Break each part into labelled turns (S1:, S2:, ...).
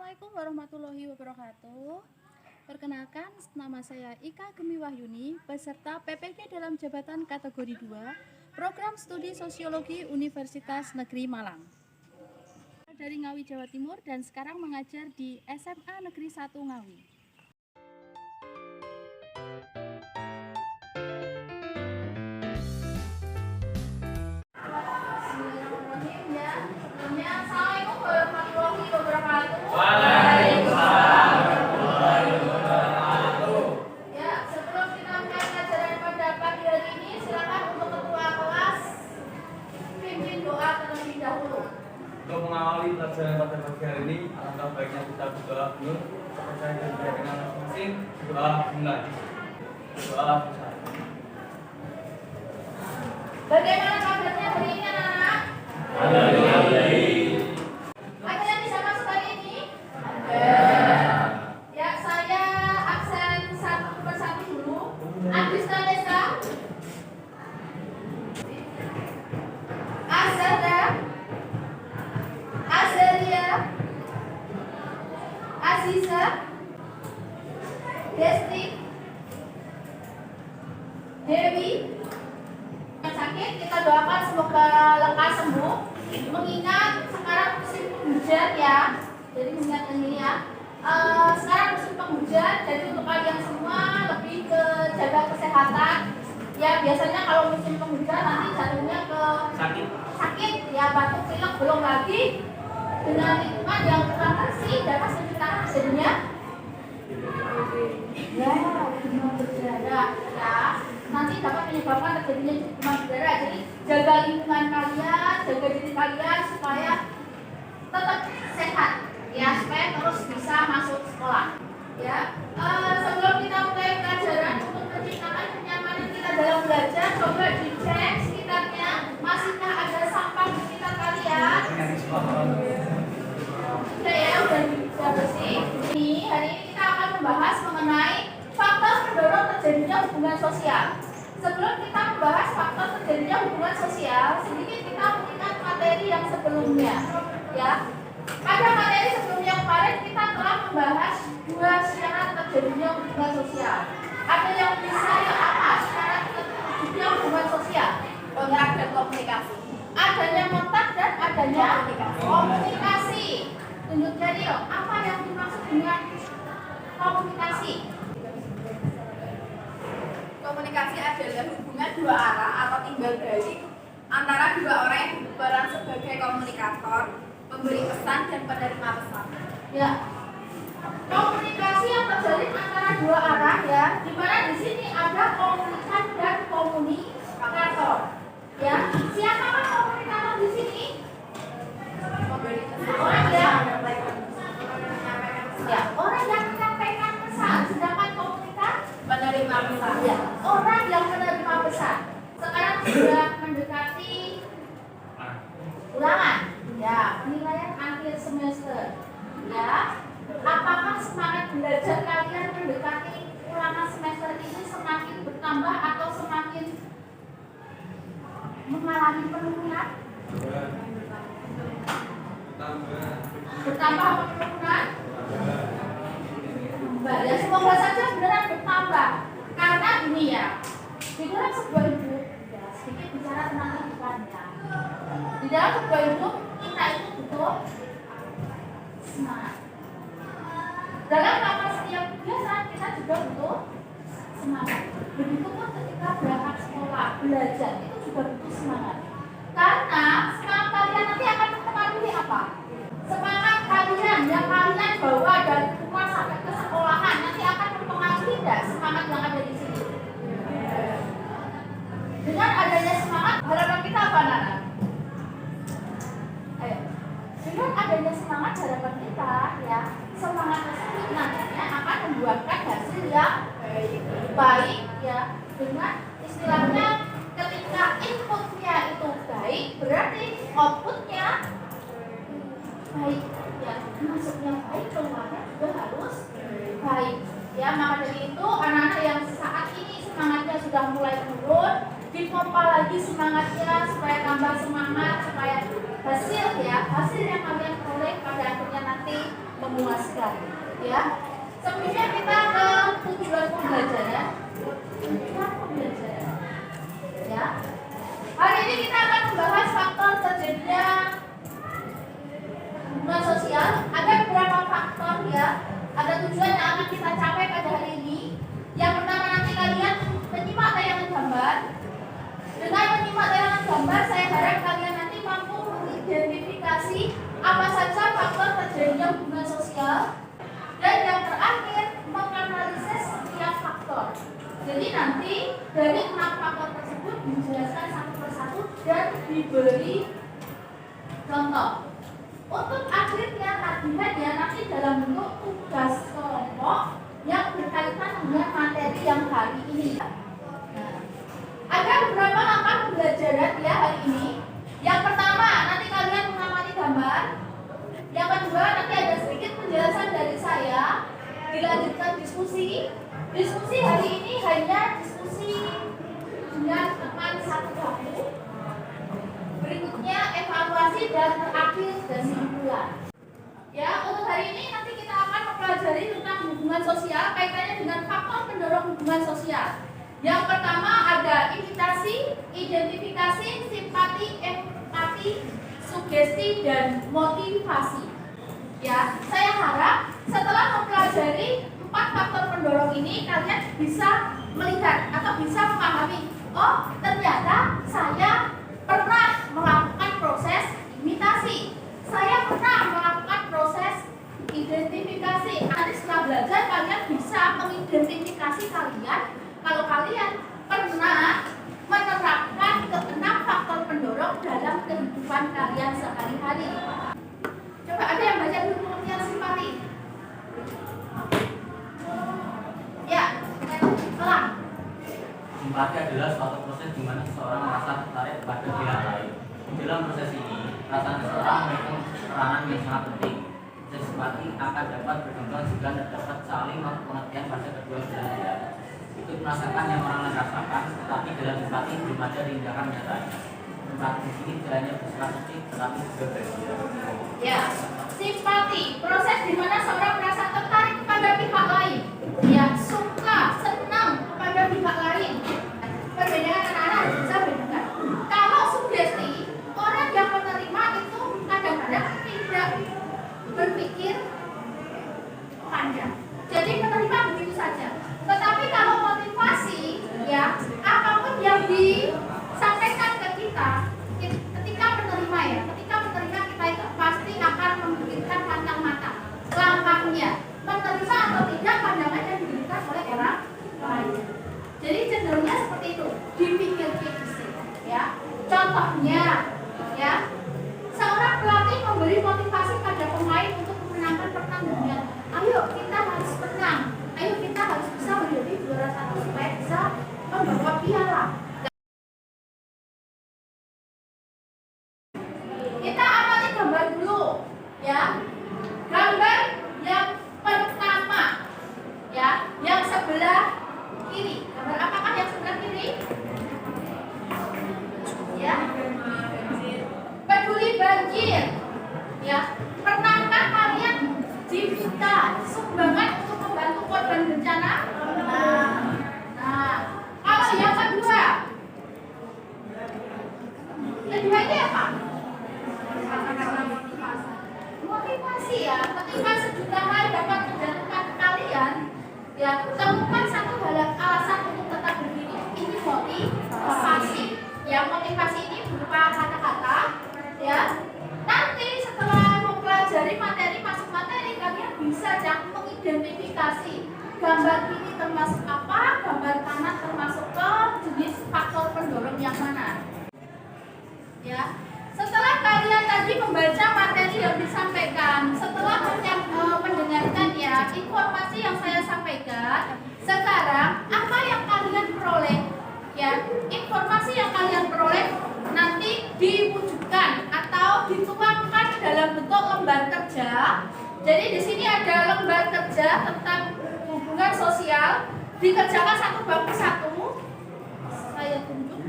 S1: Assalamualaikum warahmatullahi wabarakatuh. Perkenalkan, nama saya Ika Gemi Wahyuni, peserta PPG dalam jabatan kategori 2, Program Studi Sosiologi Universitas Negeri Malang. Dari Ngawi, Jawa Timur, dan sekarang mengajar di SMA Negeri 1 Ngawi. Assalamualaikum warahmatullahi wabarakatuh.
S2: Waalaikumsalam warahmatullahi wabarakatuh.
S1: Ya, sebelum kita mulai pelajaran pada pagi hari ini, silakan untuk ketua kelas pimpin doa terlebih dahulu.
S2: Untuk mengawali pelajaran pada pagi hari ini, alangkah baiknya kita berdoa dulu. Percaya dan dengan masing-masing. Doa mulai. Doa besar.
S1: Bagaimana kabarnya hari ini, anak-anak?
S2: Alhamdulillah.
S1: Ada yang bisa masuk hari ini? Ya, saya absen satu persatu dulu. Agustina Nesa, Azada, Azalia, Aziza, Desti, Dewi. Yang sakit kita doakan semoga lekas sembuh. Mengingat sekarang musim penghujan ya, jadi mengingat ini ya. Sekarang musim penghujan, jadi untuk kalian semua lebih ke jaga kesehatan. Ya, biasanya kalau musim penghujan nanti jatuhnya ke sakit ya, batuk pilek, belum lagi dengan lingkungan yang kurang bersih dapat menciptakan jadinya ya demam berdarah ya, nanti dapat menyebabkan terjadinya demam berdarah. Jadi jaga lingkungan kalian, jaga diri kalian supaya tetap sehat ya, supaya terus bisa masuk sekolah ya. Sebelum kita mulai pelajaran, untuk menciptakan kenyamanan kita dalam belajar, coba dicek sekitarnya masihkah ada sampah di sekitar kalian. Sudah ya, udah bersih. Hari ini kita akan membahas mengenai faktor pendorong terjadinya hubungan sosial. Sebelum kita membahas faktor terjadinya hubungan sosial, sedikit kita mengingat materi yang sebelumnya ya. Pada materi sebelumnya kemarin kita telah membahas dua syarat terjadinya hubungan sosial. Ada yang bisa yang apa syarat terjadinya hubungan sosial? Kontak dan komunikasi. Adanya kontak dan adanya komunikasi. Tunjuk jari loh, apa yang dimaksud dengan komunikasi?
S3: Komunikasi adalah hubungan dua arah atau timbal balik antara dua orang yang berperan sebagai komunikator, pemberi pesan dan penerima pesan.
S1: Ya, komunikasi yang terjalin antara dua arah ya, di mana di sini ada komunikan dan komunikator. Ya, siapakah komunikator di sini?
S3: Pemberi pesan.
S1: Orang yang menyampaikan pesan, sedangkan komunikan
S3: Penerima pesan.
S1: ya, orang yang menerima pesan. Sekarang sudah mendekati ulangan, ya, penilaian akhir semester. Ya, apakah semangat belajar kalian mendekati ulangan semester ini semakin bertambah atau semakin mengalami penurunan? Bertambah atau penurunan? Ya, semoga saja beneran bertambah. Karena ini ya, di dalam sebuah hidup, ya, sedikit bicara tentang kehidupan ya. Di dalam sebuah hidup kita itu butuh semangat. Dalam melakukan setiap kegiatan kita juga butuh semangat. Begitupun ketika berangkat sekolah, belajar itu juga butuh semangat. Karena semangat kalian nanti akan mempengaruhi apa? Semangat kalian yang kalian bawa dari rumah sampai ke sekolahan nanti akan mempengaruhi tidak semangat yang ada di sini? Dengan adanya semangat, harapan kita apa, Nana? Ayo. Dengan adanya semangat, harapan kita ya, semangat tersebut nantinya akan membuahkan hasil yang baik ya. Dengan istilahnya ketika inputnya itu baik, berarti outputnya baik ya, masuknya baik, keluarnya juga harus baik ya. Maka dari itu anak-anak yang saat ini semangatnya sudah mulai menurun, dipompa lagi semangatnya supaya menambah semangat supaya hasil yang kalian peroleh pada akhirnya nanti memuaskan. Ya, sebelumnya kita ke tujuan pembelajaran. Ya, hari ini kita akan membahas faktor terjadinya hubungan sosial. Ada beberapa faktor ya. Ada tujuan yang akan kita capai pada hari ini. Yang pertama, nanti kalian menyimak tayangan gambar. Dengan menyimak tayangan gambar, saya harap kalian nanti mampu mengidentifikasi apa saja faktor terjadinya hubungan sosial. Dan yang terakhir, menganalisis setiap faktor. Jadi nanti dari 6 faktor tersebut dijelaskan satu persatu dan diberi contoh. Untuk akhirnya tagihannya nanti dalam bentuk tugas kelompok yang berkaitan dengan materi yang hari ini. Nah, ada beberapa langkah pembelajaran ya hari ini. Yang pertama, nanti kalian mengamati gambar. Yang kedua, nanti ada sedikit penjelasan dari saya. Dilanjutkan diskusi. Diskusi hari ini hanya diskusi dengan teman satu waktu. Berikutnya evaluasi dan terakhir kesimpulan. Ya, untuk hari ini nanti kita akan mempelajari tentang hubungan sosial kaitannya dengan faktor pendorong hubungan sosial. Yang pertama ada imitasi, identifikasi, simpati, empati, sugesti, dan motivasi. Ya, saya harap setelah mempelajari 4 faktor pendorong ini kalian bisa melihat atau bisa memahami, oh ternyata saya pernah melakukan proses imitasi, saya pernah melakukan proses identifikasi. Nanti setelah belajar kalian bisa mengidentifikasi kalian kalau kalian pernah menerapkan ke-6 faktor pendorong dalam kehidupan kalian sehari-hari. Coba ada yang baca dulu pengertian simpati. Ya, ulang.
S4: Simpati adalah suatu proses di mana seseorang merasa tertarik pada pihak lain. Dalam proses ini, perasaan seseorang memiliki peranan yang sangat penting. Proses simpati akan dapat berkembang jika terdapat saling pengertian pada kedua belah pihak. Ikut merasakan yang orang lain rasakan, tetapi dalam simpati belum ada tindakan nyatanya. Simpati di sini tidak hanya bersifat fisik, tetapi juga bahagia.
S1: Ya, simpati, proses di mana seorang merasa tertarik pada pihak lain. Ya, suka, senang kepada pihak lain. Perbedaan anak-anak bisa bedakan. Kalau sugesti, orang yang menerima itu kadang-kadang tidak berpikir panjang. Jadi menerima begitu saja. Tetapi kalau motivasi, ya, apapun yang disampaikan ke kita, ketika menerima kita itu pasti akan memikirkan matang-matang langkahnya, menerima atau tidak pandangan yang diberikan oleh orang lain. Jadi cenderungnya seperti itu, dipikir-pikir, ya. Contohnya, ya, seorang pelatih memberi motivasi pada pemain untuk memenangkan pertandingan. Ayo kita harus menang, ayo kita harus bisa menjadi juara 1 supaya bisa membawa piala. Kita amati gambar dulu, ya. Gambar yang pertama, ya, yang sebelah kiri. Gambar apakah yang sebelah kiri? Ya. Peduli banjir. Ya. Pernahkah kalian diminta sumbangan untuk membantu korban bencana? Nah, kalau yang kedua, ini apa? Motivasi ya. Ketika sejuta hal dapat menjatuhkan kalian, ya, temukan satu alasan untuk tetap berdiri. Ini motivasi. Ya, motivasi ini berupa kata-kata, ya. Nanti setelah mempelajari materi, masuk materi, kalian bisa mengidentifikasi gambar ini termasuk apa, gambar kanan termasuk ke jenis faktor pendorong yang mana. Ya. Setelah kalian tadi membaca materi yang disampaikan, setelah mendengarkan ya informasi yang saya sampaikan, sekarang apa yang kalian peroleh? Ya, informasi yang kalian peroleh nanti diwujudkan atau dituangkan dalam bentuk lembar kerja. Jadi di sini ada lembar kerja tentang hubungan sosial, dikerjakan satu bab persatu. Saya tunjuk.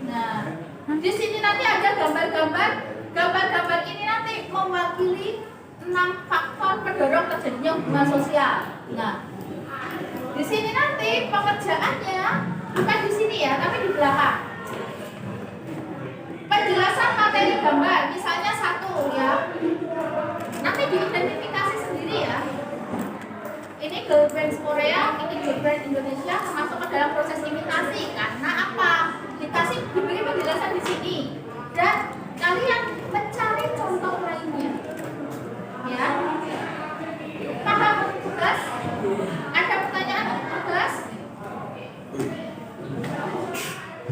S1: Nah, di sini nanti gambar-gambar. Gambar-gambar ini nanti mewakili 6 faktor pendorong terjadinya hubungan sosial. Nah, di sini nanti pengerjaannya bukan di sini ya, tapi di belakang. Penjelasan materi gambar, misalnya 1 ya. Nanti diidentifikasi sendiri ya. Ini girl band Korea, ini girl band Indonesia termasuk ke dalam proses imitasi. Karena apa? Dikasih diberi penjelasan di sini dan kalian mencari contoh lainnya. Ya. Paham tugas? Ada pertanyaan untuk tugas?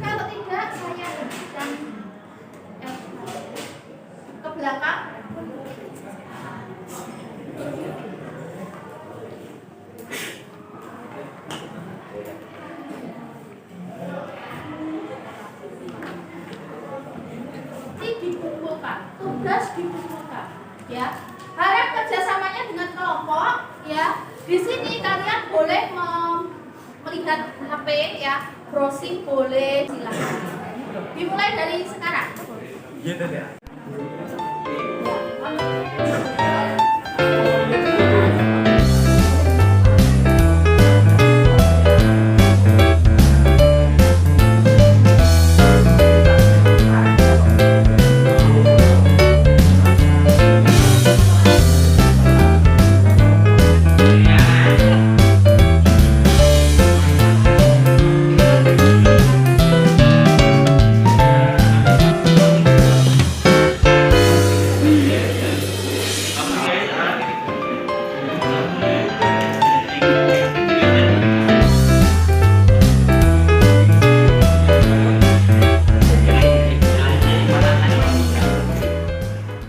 S1: Kalau tidak, saya berikan ke belakang. Dikumpulkan, tugas dikumpulkan, ya. Harap kerjasamanya dengan kelompok, ya. Di sini kalian boleh melihat HP, ya. Browsing boleh, silakan. Dimulai dari sekarang.
S2: Gitu ya.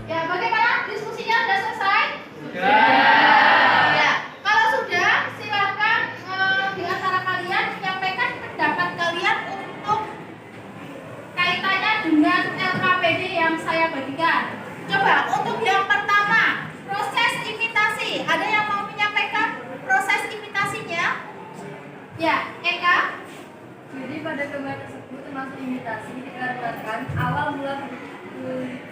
S1: Ya, bagaimana? Diskusinya sudah selesai? Ya, kalau sudah, silakan di antara kalian menyampaikan pendapat kalian untuk kaitannya dengan LKPD yang saya bagikan. Coba untuk yang pertama, proses imitasi. Ada yang mau menyampaikan proses imitasinya? Ya, Eka?
S3: Jadi pada gambar tersebut termasuk imitasi dikarenakan awal mula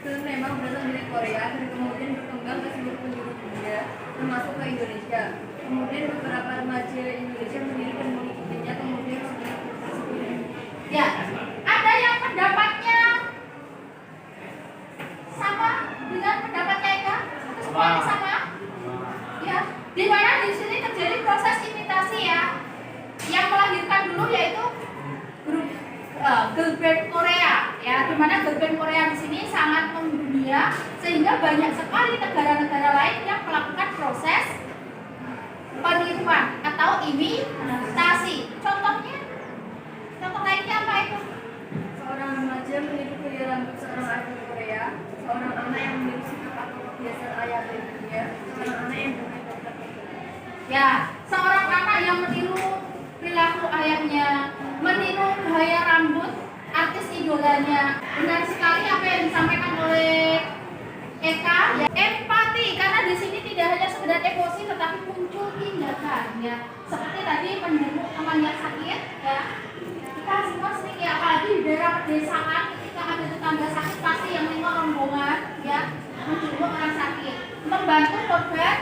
S3: film memang berasal dari Korea dan kemudian berkembang ke seluruh penjuru dunia termasuk ke Indonesia. Kemudian beberapa remaja Indonesia meniru dan mengikutinya kemudian
S1: Ya, ada yang pendapatnya sama dengan pendapatnya Eka? Atau semuanya sama? Ya, di mana di sini terjadi proses imitasi ya. Yang melahirkan dulu yaitu grup girl band Korea ya, di mana girl band Korea di sini sangat mendunia sehingga banyak sekali negara-negara lain yang melakukan proses peniruan atau imitasi. Contohnya, contoh lainnya apa itu?
S3: seorang remaja meniru gaya rambut seorang artis Korea, seorang anak yang meniru sikap atau kebiasaan ayah ibunya, seorang anak yang bermain dokter.
S1: Ya, seorang anak yang meniru perilaku ayahnya, meniru gaya rambut artis idolanya. Benar sekali apa yang disampaikan oleh Eka. Ya, empati, karena di sini tidak hanya sekedar emosi tetapi muncul tindakan ya. Seperti tadi menjenguk teman yang sakit ya. Kita semua sering ya, apalagi di daerah pedesaan ketika ada tetangga sakit pasti yang menengok rombongan ya, menjenguk orang sakit, membantu korban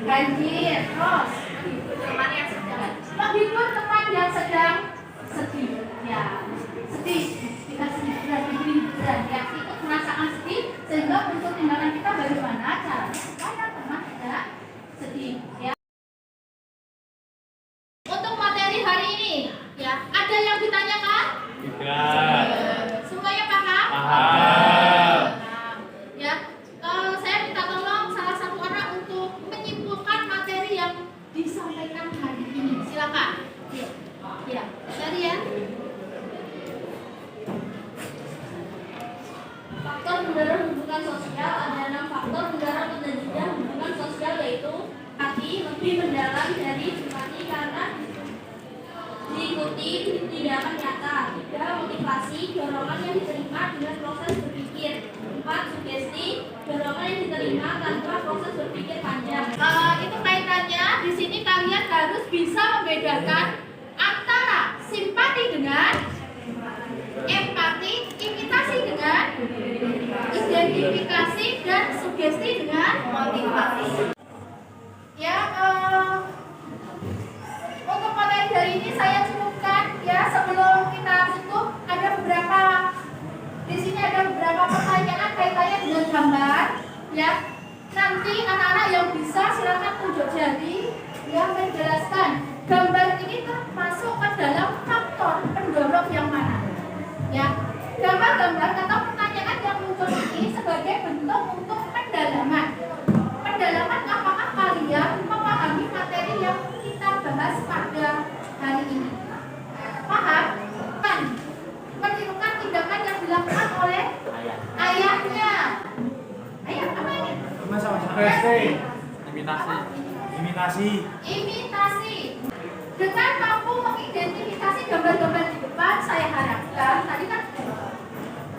S1: banjir, terus
S3: Teman yang sedang
S1: menghibur teman yang sedang sedih ya, sedih kita sedih diberi hiburan ya, ikut merasakan sedih sehingga untuk tindakan kita bagaimana caranya supaya teman tidak sedih ya. Untuk materi hari ini ya, ada yang ditanyakan?
S2: Tidak.
S1: Semuanya paham?
S2: Paham.
S1: Nah, ya, saya minta tolong salah satu anak untuk menyimpulkan materi yang disampaikan hari ini. Silakan. Ya, ya, tadi ya. Faktor pendorong hubungan sosial, ada 6 faktor pendorong terjadinya hubungan sosial, yaitu hati lebih mendalam dari simpati karena diikuti tindakan nyata. 3. Motivasi, dorongan yang diterima dengan proses berpikir. 4. Sugesti, dorongan yang diterima tanpa proses berpikir panjang. Itu kaitannya di sini kalian harus bisa membedakan antara simpati dengan empati, imitasi dengan identifikasi dan sugesti dengan motivasi. Ya, untuk materi hari ini saya cukupkan ya. Sebelum kita tutup, ada beberapa di sini ada beberapa pertanyaan kaitannya dengan gambar ya. Nanti anak-anak yang bisa silakan tunjuk jari yang menjelaskan gambar ini termasuk ke dalam faktor pendorong yang mana ya. Gambar-gambar atau pertanyaan yang muncul ini sebagai bentuk untuk pendalaman apakah kalian memahami materi yang kita bahas pada hari ini. Paham? Kan menirukan tindakan yang dilakukan oleh ayahnya. Ayah apa ini? Imitasi. Dengan mampu mengidentifikasi gambar-gambar di depan, saya harapkan tadi kan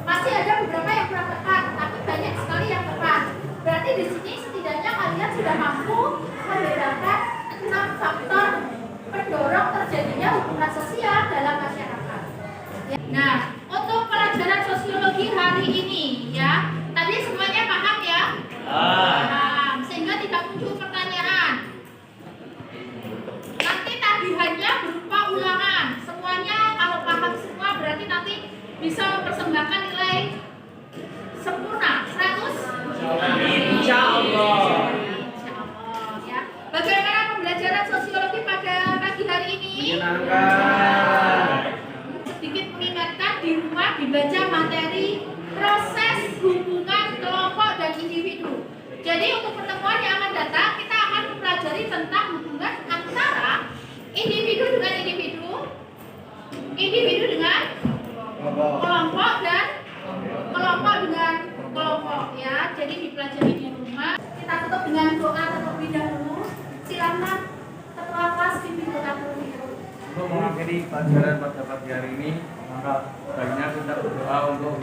S1: masih ada beberapa yang kurang tepat, tapi banyak sekali yang tepat. Berarti di sini setidaknya kalian sudah mampu membedakan 6 faktor pendorong terjadinya hubungan sosial dalam masyarakat. Nah, untuk pelajaran sosiologi hari ini ya, tadi semuanya paham ya? Paham, sehingga tidak muncul pertanyaan. Nanti tagihannya berupa ulangan. Semuanya kalau paham semua berarti nanti bisa mempersembahkan nilai sempurna 100.
S2: Insya Allah.
S1: Insya Allah ya. Bagaimana pembelajaran sosiologi pada pagi hari ini?
S2: Menyenangkan.
S1: Sedikit mengingatkan di rumah dibaca materi proses hubungan kelompok dan individu. Jadi untuk pertemuan yang akan datang kita akan mempelajari tentang hubungan antara individu dengan individu dengan kelompok dan kelompok dengan kelompok ya. Jadi dipelajari di rumah. Kita tutup dengan doa terlebih dahulu. Silakan ketua kelas pimpin doa terlebih dahulu.
S2: Untuk mengakhiri pelajaran pada pagi hari ini, maka baiknya kita berdoa untuk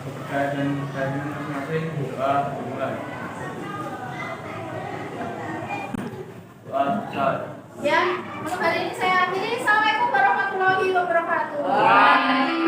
S2: kepercayaan dan masing-masing. Doa dimulai. Doa besar.
S1: Ya, untuk hari ini saya akhiri. Assalamualaikum warahmatullahi wabarakatuh.